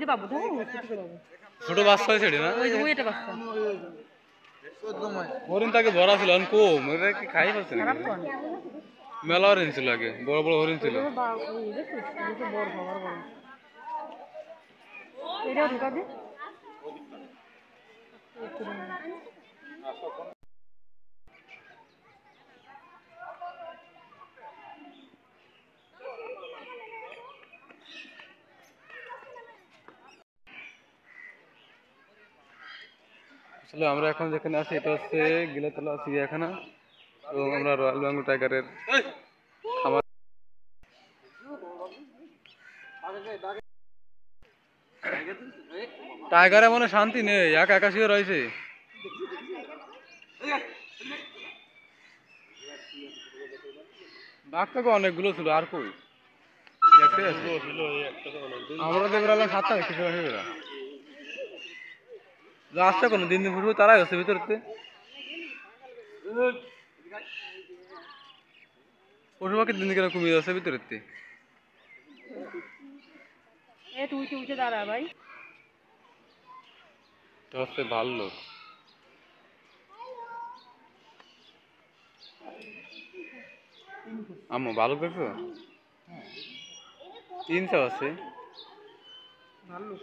যে বাবু তো বাবু ছোট বাচ্চা হয়েছে না ওই এটা বাচ্চা হরিণ তাকে ভরা ছিল কম ওরা কি খাই পাচ্ছে না মেলা হরিণ ছিল আগে বড় বড় হরিণ ছিল এটাও ঢোকা দে আসলে আমরা এখন যেখানে আছি এটা হচ্ছে গিলাতলা চিড়িয়াখানা এবং আমরা রয়্যাল বেঙ্গল টাইগারের খামার টাইগারে মনে শান্তি নেই একা একা শুয়ে রয়েছে বাঘ তো অনেকগুলো ছিল আর কই একটাই আছে আমরা তো বেরোলাম 7টা কিছু হয়ে বেরা আসছে কোনো দিন দিন ঘুরবো তারাই হচ্ছে ভিতরতে পশু পাখির দিন কেন কমিয়ে যাচ্ছে ভিতরেতে তুই উঠে দাঁড়া ভাই এটা হচ্ছে ভাল্লুক আম্মু ভালুক দেখছো 300 আছে ভাল্লুক